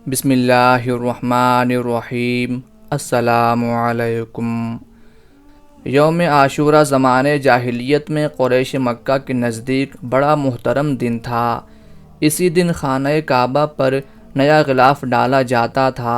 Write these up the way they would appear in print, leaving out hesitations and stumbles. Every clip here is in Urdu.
بسم اللہ الرحمن الرحیم۔ السلام علیکم۔ یوم عاشورہ زمانے جاہلیت میں قریش مکہ کے نزدیک بڑا محترم دن تھا۔ اسی دن خانہ کعبہ پر نیا غلاف ڈالا جاتا تھا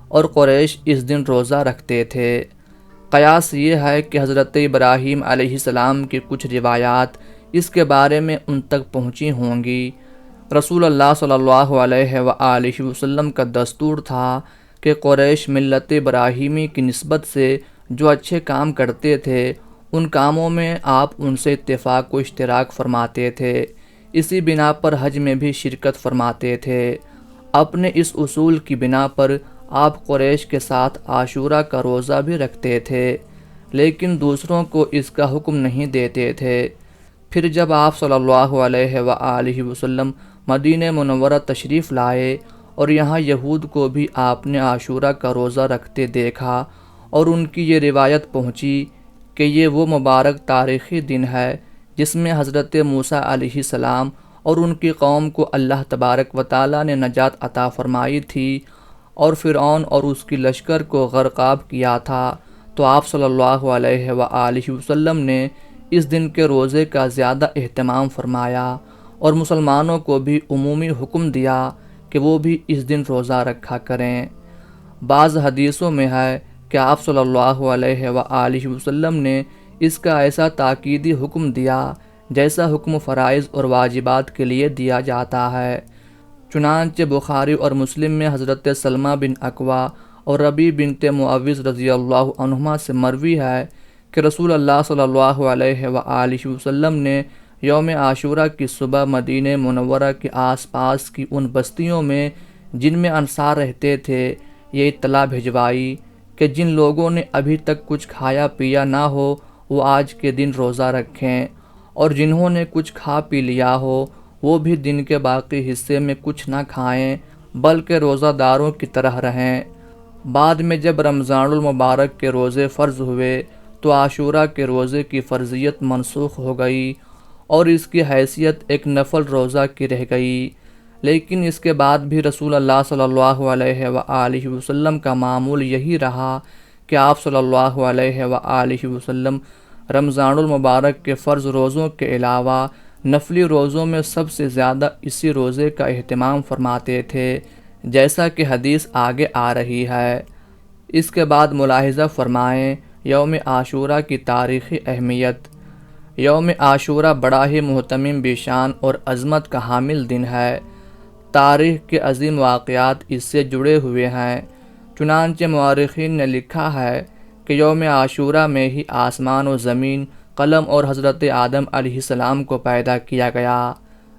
اور قریش اس دن روزہ رکھتے تھے۔ قیاس یہ ہے کہ حضرت ابراہیم علیہ السلام کی کچھ روایات اس کے بارے میں ان تک پہنچی ہوں گی۔ رسول اللہ صلی اللہ علیہ وآلہ وسلم کا دستور تھا کہ قریش ملت ابراہیمی کی نسبت سے جو اچھے کام کرتے تھے ان کاموں میں آپ ان سے اتفاق و اشتراک فرماتے تھے۔ اسی بنا پر حج میں بھی شرکت فرماتے تھے۔ اپنے اس اصول کی بنا پر آپ قریش کے ساتھ عاشورہ کا روزہ بھی رکھتے تھے، لیکن دوسروں کو اس کا حکم نہیں دیتے تھے۔ پھر جب آپ صلی اللہ علیہ وآلہ وسلم مدینہ منورہ تشریف لائے اور یہاں یہود کو بھی آپ نے عاشورہ کا روزہ رکھتے دیکھا اور ان کی یہ روایت پہنچی کہ یہ وہ مبارک تاریخی دن ہے جس میں حضرت موسیٰ علیہ السلام اور ان کی قوم کو اللہ تبارک و تعالیٰ نے نجات عطا فرمائی تھی اور فرعون اور اس کی لشکر کو غرقاب کیا تھا، تو آپ صلی اللہ علیہ وآلہ وسلم نے اس دن کے روزے کا زیادہ اہتمام فرمایا اور مسلمانوں کو بھی عمومی حکم دیا کہ وہ بھی اس دن روزہ رکھا کریں۔ بعض حدیثوں میں ہے کہ آپ صلی اللہ علیہ وآلہ وسلم نے اس کا ایسا تاکیدی حکم دیا جیسا حکم فرائض اور واجبات کے لیے دیا جاتا ہے۔ چنانچہ بخاری اور مسلم میں حضرت سلمہ بن اکوع اور ربیع بنت معوذ رضی اللہ عنہما سے مروی ہے کہ رسول اللہ صلی اللہ علیہ وآلہ وسلم نے یوم عاشورہ کی صبح مدینہ منورہ کے آس پاس کی ان بستیوں میں جن میں انصار رہتے تھے یہ اطلاع بھجوائی کہ جن لوگوں نے ابھی تک کچھ کھایا پیا نہ ہو وہ آج کے دن روزہ رکھیں، اور جنہوں نے کچھ کھا پی لیا ہو وہ بھی دن کے باقی حصے میں کچھ نہ کھائیں بلکہ روزہ داروں کی طرح رہیں۔ بعد میں جب رمضان المبارک کے روزے فرض ہوئے تو عاشورہ کے روزے کی فرضیت منسوخ ہو گئی اور اس کی حیثیت ایک نفل روزہ کی رہ گئی، لیکن اس کے بعد بھی رسول اللہ صلی اللہ علیہ وآلہ وسلم کا معمول یہی رہا کہ آپ صلی اللہ علیہ وآلہ وسلم رمضان المبارک کے فرض روزوں کے علاوہ نفلی روزوں میں سب سے زیادہ اسی روزے کا اہتمام فرماتے تھے، جیسا کہ حدیث آگے آ رہی ہے۔ اس کے بعد ملاحظہ فرمائیں یوم عاشورہ کی تاریخی اہمیت۔ یوم عاشورہ بڑا ہی محتمم بشان اور عظمت کا حامل دن ہے۔ تاریخ کے عظیم واقعات اس سے جڑے ہوئے ہیں۔ چنانچہ مورخین نے لکھا ہے کہ یوم عاشورہ میں ہی آسمان و زمین، قلم اور حضرت آدم علیہ السلام کو پیدا کیا گیا۔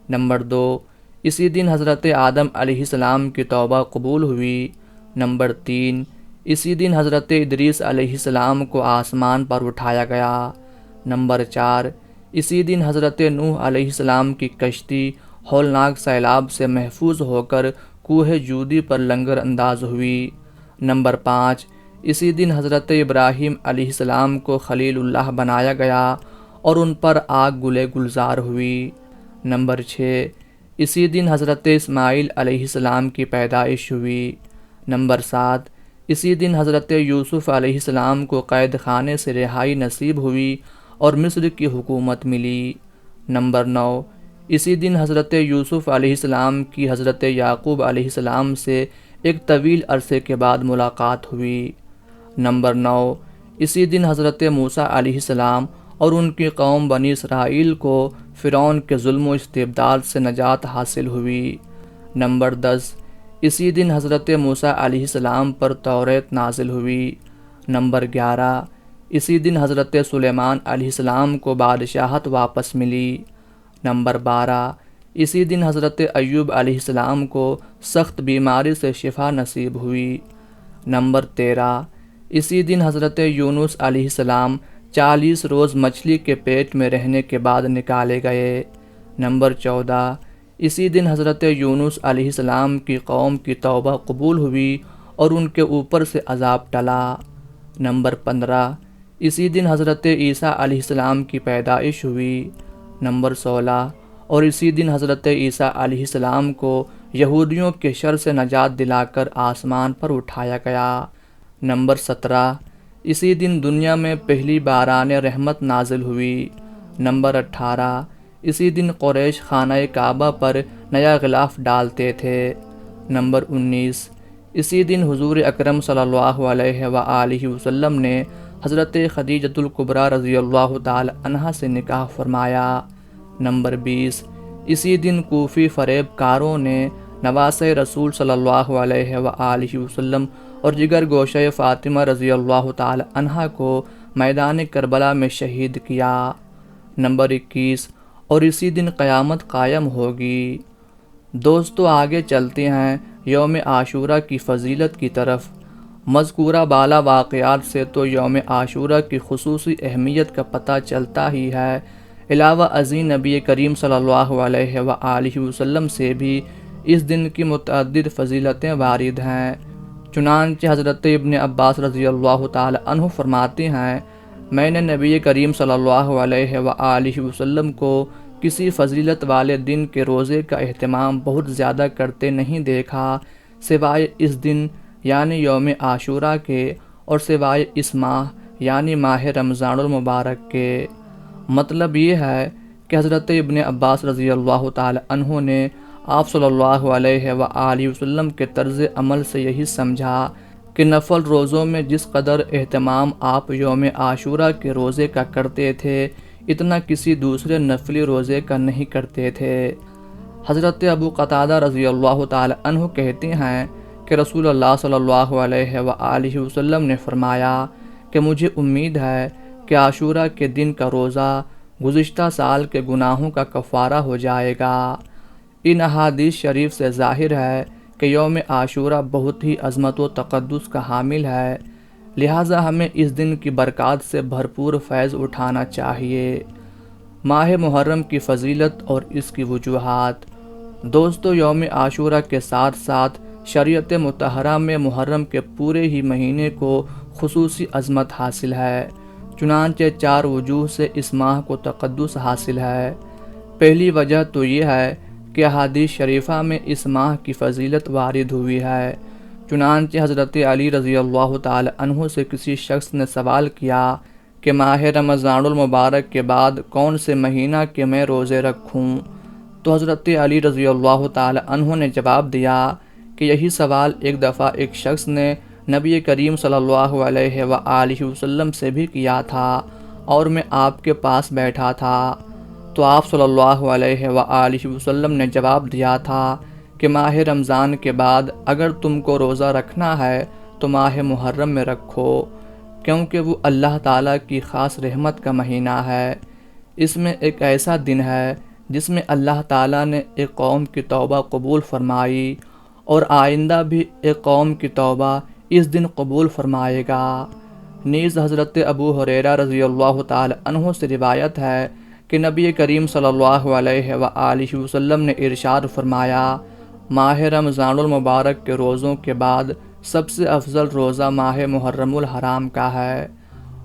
نمبر 2، اسی دن حضرت آدم علیہ السلام کی توبہ قبول ہوئی۔ نمبر 3، اسی دن حضرت ادریس علیہ السلام کو آسمان پر اٹھایا گیا۔ نمبر 4، اسی دن حضرت نوح علیہ السلام کی کشتی ہولناک سیلاب سے محفوظ ہو کر کوہ جودی پر لنگر انداز ہوئی۔ نمبر 5، اسی دن حضرت ابراہیم علیہ السلام کو خلیل اللہ بنایا گیا اور ان پر آگ گلے گلزار ہوئی۔ نمبر 6، اسی دن حضرت اسماعیل علیہ السلام کی پیدائش ہوئی۔ نمبر 7، اسی دن حضرت یوسف علیہ السلام کو قید خانے سے رہائی نصیب ہوئی اور مصر کی حکومت ملی۔ نمبر 9، اسی دن حضرت یوسف علیہ السلام کی حضرت یعقوب علیہ السلام سے ایک طویل عرصے کے بعد ملاقات ہوئی۔ نمبر 9، اسی دن حضرت موسیٰ علیہ السلام اور ان کی قوم بنی اسرائیل کو فرعون کے ظلم و استبداد سے نجات حاصل ہوئی۔ نمبر 10، اسی دن حضرت موسیٰ علیہ السلام پر توریت نازل ہوئی۔ نمبر 11، اسی دن حضرت سلیمان علیہ السلام کو بادشاہت واپس ملی۔ نمبر 12، اسی دن حضرت ایوب علیہ السلام کو سخت بیماری سے شفا نصیب ہوئی۔ نمبر 13، اسی دن حضرت یونس علیہ السلام 40 روز مچھلی کے پیٹ میں رہنے کے بعد نکالے گئے۔ نمبر 14، اسی دن حضرت یونس علیہ السلام کی قوم کی توبہ قبول ہوئی اور ان کے اوپر سے عذاب ٹلا۔ نمبر 15، اسی دن حضرت عیسیٰ علیہ السلام کی پیدائش ہوئی۔ نمبر 16، اور اسی دن حضرت عیسیٰ علیہ السلام کو یہودیوں کے شر سے نجات دلا کر آسمان پر اٹھایا گیا۔ نمبر 17، اسی دن دنیا میں پہلی باران رحمت نازل ہوئی۔ نمبر 18، اسی دن قریش خانہ کعبہ پر نیا غلاف ڈالتے تھے۔ نمبر 19، اسی دن حضور اکرم صلی اللہ علیہ وآلہ وسلم نے حضرت خدیجۃ الکبریٰ رضی اللہ تعالی عنہا سے نکاح فرمایا۔ نمبر 20، اسی دن کوفی فریب کاروں نے نواسۂ رسول صلی اللہ علیہ وآلہ وسلم اور جگر گوشہ فاطمہ رضی اللہ تعالی عنہا کو میدان کربلا میں شہید کیا۔ نمبر 21، اور اسی دن قیامت قائم ہوگی۔ دوستو آگے چلتے ہیں یوم عاشورہ کی فضیلت کی طرف۔ مذکورہ بالا واقعات سے تو یوم عاشورہ کی خصوصی اہمیت کا پتہ چلتا ہی ہے، علاوہ ازیں نبی کریم صلی اللہ علیہ وآلہ وسلم سے بھی اس دن کی متعدد فضیلتیں وارد ہیں۔ چنانچہ حضرت ابن عباس رضی اللہ تعالی عنہ فرماتے ہیں، میں نے نبی کریم صلی اللہ علیہ وآلہ وسلم کو کسی فضیلت والے دن کے روزے کا اہتمام بہت زیادہ کرتے نہیں دیکھا سوائے اس دن یعنی یوم عاشورہ کے، اور سوائے اس ماہ یعنی ماہ رمضان المبارک کے۔ مطلب یہ ہے کہ حضرت ابن عباس رضی اللہ تعالی عنہ نے آپ صلی اللہ علیہ وآلہ وسلم کے طرز عمل سے یہی سمجھا کہ نفل روزوں میں جس قدر اہتمام آپ یوم عاشورہ کے روزے کا کرتے تھے اتنا کسی دوسرے نفلی روزے کا نہیں کرتے تھے۔ حضرت ابو قتادہ رضی اللہ تعالی عنہ کہتے ہیں کہ رسول اللہ صلی اللہ علیہ وآلہ وسلم نے فرمایا کہ مجھے امید ہے کہ عاشورہ کے دن کا روزہ گزشتہ سال کے گناہوں کا کفارہ ہو جائے گا۔ ان احادیث شریف سے ظاہر ہے کہ یوم عاشورہ بہت ہی عظمت و تقدس کا حامل ہے، لہٰذا ہمیں اس دن کی برکات سے بھرپور فیض اٹھانا چاہیے۔ ماہ محرم کی فضیلت اور اس کی وجوہات۔ دوستو یوم عاشورہ کے ساتھ ساتھ شریعت مطہرہ میں محرم کے پورے ہی مہینے کو خصوصی عظمت حاصل ہے، چنانچہ 4 وجوہ سے اس ماہ کو تقدس حاصل ہے۔ پہلی وجہ تو یہ ہے کہ احادیث شریفہ میں اس ماہ کی فضیلت وارد ہوئی ہے۔ چنانچہ حضرت علی رضی اللہ تعالی عنہ سے کسی شخص نے سوال کیا کہ ماہ رمضان المبارک کے بعد کون سے مہینہ کے میں روزے رکھوں، تو حضرت علی رضی اللہ تعالی عنہ نے جواب دیا کہ یہی سوال ایک دفعہ ایک شخص نے نبی کریم صلی اللہ علیہ وآلہ وسلم سے بھی کیا تھا اور میں آپ کے پاس بیٹھا تھا، تو آپ صلی اللہ علیہ وآلہ وسلم نے جواب دیا تھا کہ ماہ رمضان کے بعد اگر تم کو روزہ رکھنا ہے تو ماہ محرم میں رکھو، کیونکہ وہ اللہ تعالیٰ کی خاص رحمت کا مہینہ ہے۔ اس میں ایک ایسا دن ہے جس میں اللہ تعالیٰ نے ایک قوم کی توبہ قبول فرمائی اور آئندہ بھی ایک قوم کی توبہ اس دن قبول فرمائے گا۔ نیز حضرت ابو ہریرہ رضی اللہ تعالی عنہ سے روایت ہے کہ نبی کریم صلی اللہ علیہ وآلہ وسلم نے ارشاد فرمایا، ماہ رمضان المبارک کے روزوں کے بعد سب سے افضل روزہ ماہ محرم الحرام کا ہے۔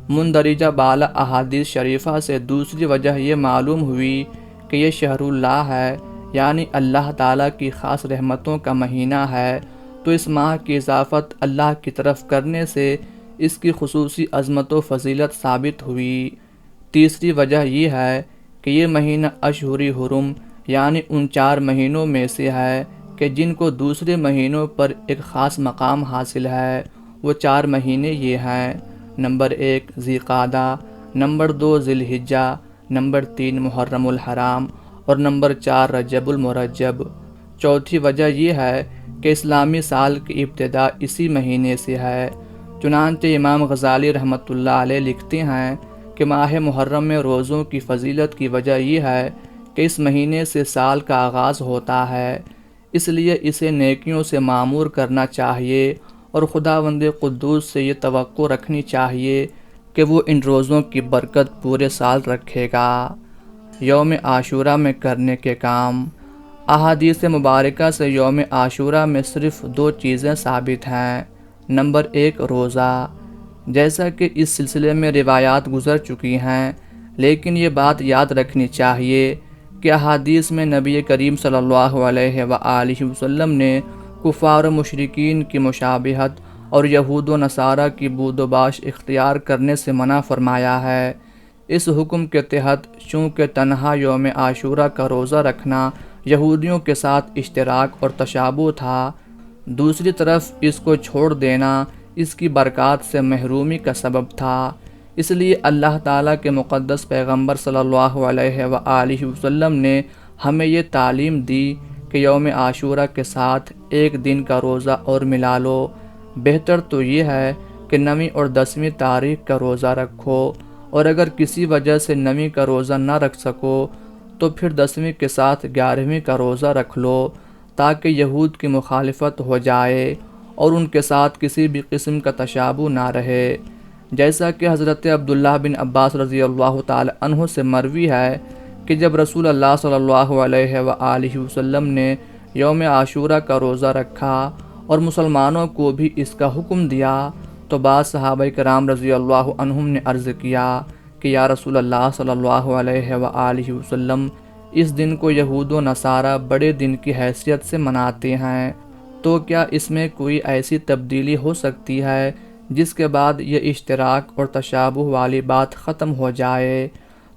مندرجہ بالا احادیث شریفہ سے دوسری وجہ یہ معلوم ہوئی کہ یہ شہر اللہ ہے، یعنی اللہ تعالیٰ کی خاص رحمتوں کا مہینہ ہے، تو اس ماہ کی اضافت اللہ کی طرف کرنے سے اس کی خصوصی عظمت و فضیلت ثابت ہوئی۔ تیسری وجہ یہ ہے کہ یہ مہینہ اشہر حرم یعنی ان 4 مہینوں میں سے ہے کہ جن کو دوسرے مہینوں پر ایک خاص مقام حاصل ہے۔ وہ 4 مہینے یہ ہیں: نمبر 1 ذی القعدہ، نمبر 2 ذی الحجہ، نمبر 3 محرم الحرام اور نمبر 4 رجب المرجب۔ چوتھی وجہ یہ ہے کہ اسلامی سال کی ابتدا اسی مہینے سے ہے، چنانچہ امام غزالی رحمۃ اللہ علیہ لکھتے ہیں کہ ماہ محرم میں روزوں کی فضیلت کی وجہ یہ ہے کہ اس مہینے سے سال کا آغاز ہوتا ہے، اس لیے اسے نیکیوں سے معمور کرنا چاہیے اور خداوند قدوس سے یہ توقع رکھنی چاہیے کہ وہ ان روزوں کی برکت پورے سال رکھے گا۔ یوم عاشورہ میں کرنے کے کام۔ احادیث مبارکہ سے یوم عاشورہ میں صرف 2 چیزیں ثابت ہیں۔ نمبر 1 روزہ، جیسا کہ اس سلسلے میں روایات گزر چکی ہیں، لیکن یہ بات یاد رکھنی چاہیے کہ احادیث میں نبی کریم صلی اللہ علیہ وآلہ وسلم نے کفار و مشرکین کی مشابہت اور یہود و نصارہ کی بود و باش اختیار کرنے سے منع فرمایا ہے۔ اس حکم کے تحت چونکہ تنہا یوم عاشورہ کا روزہ رکھنا یہودیوں کے ساتھ اشتراک اور تشابہ تھا، دوسری طرف اس کو چھوڑ دینا اس کی برکات سے محرومی کا سبب تھا۔ اس لیے اللہ تعالیٰ کے مقدس پیغمبر صلی اللہ علیہ وآلہ وسلم نے ہمیں یہ تعلیم دی کہ یوم عاشورہ کے ساتھ ایک دن کا روزہ اور ملا لو۔ بہتر تو یہ ہے کہ 9ویں اور 10ویں تاریخ کا روزہ رکھو، اور اگر کسی وجہ سے 9ویں کا روزہ نہ رکھ سکو تو پھر 10ویں کے ساتھ 11ویں کا روزہ رکھ لو، تاکہ یہود کی مخالفت ہو جائے اور ان کے ساتھ کسی بھی قسم کا تشابہ نہ رہے۔ جیسا کہ حضرت عبداللہ بن عباس رضی اللہ تعالی عنہ سے مروی ہے کہ جب رسول اللہ صلی اللہ علیہ وآلہ وسلم نے یوم عاشورہ کا روزہ رکھا اور مسلمانوں کو بھی اس کا حکم دیا تو بعض صحابہ کرام رضی اللہ عنہم نے عرض کیا کہ یا رسول اللہ صلی اللہ علیہ وآلہ وسلم، اس دن کو یہود و نصارہ بڑے دن کی حیثیت سے مناتے ہیں، تو کیا اس میں کوئی ایسی تبدیلی ہو سکتی ہے جس کے بعد یہ اشتراک اور تشابہ والی بات ختم ہو جائے؟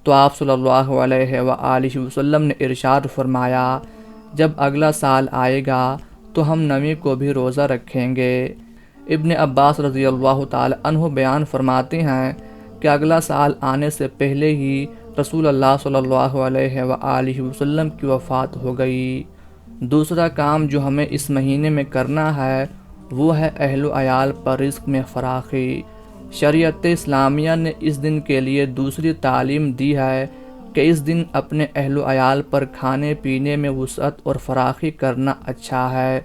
تو آپ صلی اللہ علیہ وآلہ وسلم نے ارشاد فرمایا، جب اگلا سال آئے گا تو ہم 9ویں کو بھی روزہ رکھیں گے۔ ابن عباس رضی اللہ تعالی عنہ بیان فرماتے ہیں کہ اگلا سال آنے سے پہلے ہی رسول اللہ صلی اللہ علیہ وآلہ وسلم کی وفات ہو گئی۔ دوسرا کام جو ہمیں اس مہینے میں کرنا ہے وہ ہے اہل و عیال پر رزق میں فراخی۔ شریعت اسلامیہ نے اس دن کے لیے دوسری تعلیم دی ہے کہ اس دن اپنے اہل و عیال پر کھانے پینے میں وسعت اور فراخی کرنا اچھا ہے،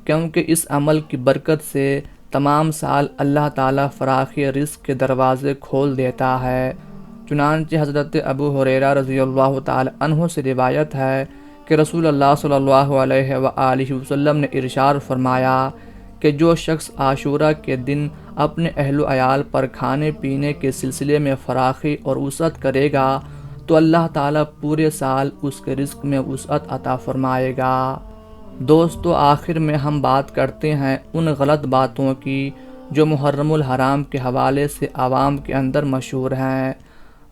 کیونکہ اس عمل کی برکت سے تمام سال اللہ تعالیٰ فراخی رزق کے دروازے کھول دیتا ہے۔ چنانچہ حضرت ابو ہریرہ رضی اللہ تعالی عنہ سے روایت ہے کہ رسول اللہ صلی اللہ علیہ وآلہ وسلم نے ارشاد فرمایا کہ جو شخص عاشورہ کے دن اپنے اہل و عیال پر کھانے پینے کے سلسلے میں فراخی اور وسعت کرے گا تو اللہ تعالیٰ پورے سال اس کے رزق میں وسعت عطا فرمائے گا۔ دوستو، آخر میں ہم بات کرتے ہیں ان غلط باتوں کی جو محرم الحرام کے حوالے سے عوام کے اندر مشہور ہیں۔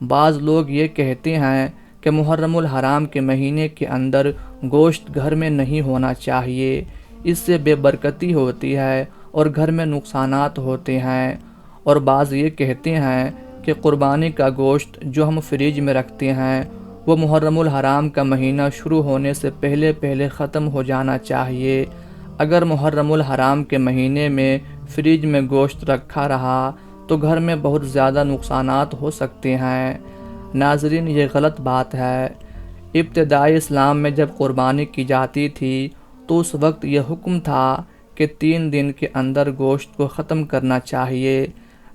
بعض لوگ یہ کہتے ہیں کہ محرم الحرام کے مہینے کے اندر گوشت گھر میں نہیں ہونا چاہیے، اس سے بے برکتی ہوتی ہے اور گھر میں نقصانات ہوتے ہیں، اور بعض یہ کہتے ہیں کہ قربانی کا گوشت جو ہم فریج میں رکھتے ہیں وہ محرم الحرام کا مہینہ شروع ہونے سے پہلے ختم ہو جانا چاہیے۔ اگر محرم الحرام کے مہینے میں فریج میں گوشت رکھا رہا تو گھر میں بہت زیادہ نقصانات ہو سکتے ہیں۔ ناظرین، یہ غلط بات ہے۔ ابتدائی اسلام میں جب قربانی کی جاتی تھی تو اس وقت یہ حکم تھا کہ 3 دن کے اندر گوشت کو ختم کرنا چاہیے،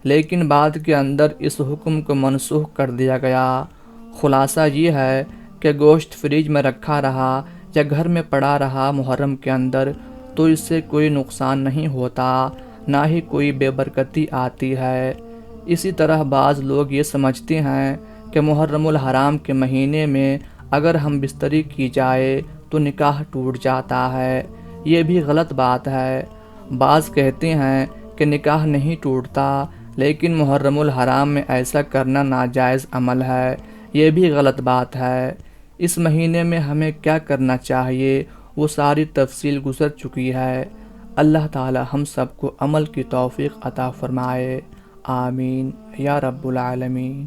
لیکن بعد کے اندر اس حکم کو منسوخ کر دیا گیا۔ خلاصہ یہ ہے کہ گوشت فریج میں رکھا رہا یا گھر میں پڑا رہا محرم کے اندر تو اس سے کوئی نقصان نہیں ہوتا، نہ ہی کوئی بے برکتی آتی ہے۔ اسی طرح بعض لوگ یہ سمجھتے ہیں کہ محرم الحرام کے مہینے میں اگر ہم بستری کی جائے تو نکاح ٹوٹ جاتا ہے، یہ بھی غلط بات ہے۔ بعض کہتے ہیں کہ نکاح نہیں ٹوٹتا، لیکن محرم الحرام میں ایسا کرنا ناجائز عمل ہے، یہ بھی غلط بات ہے۔ اس مہینے میں ہمیں کیا کرنا چاہیے وہ ساری تفصیل گزر چکی ہے۔ اللہ تعالی ہم سب کو عمل کی توفیق عطا فرمائے، آمین یا رب العالمین۔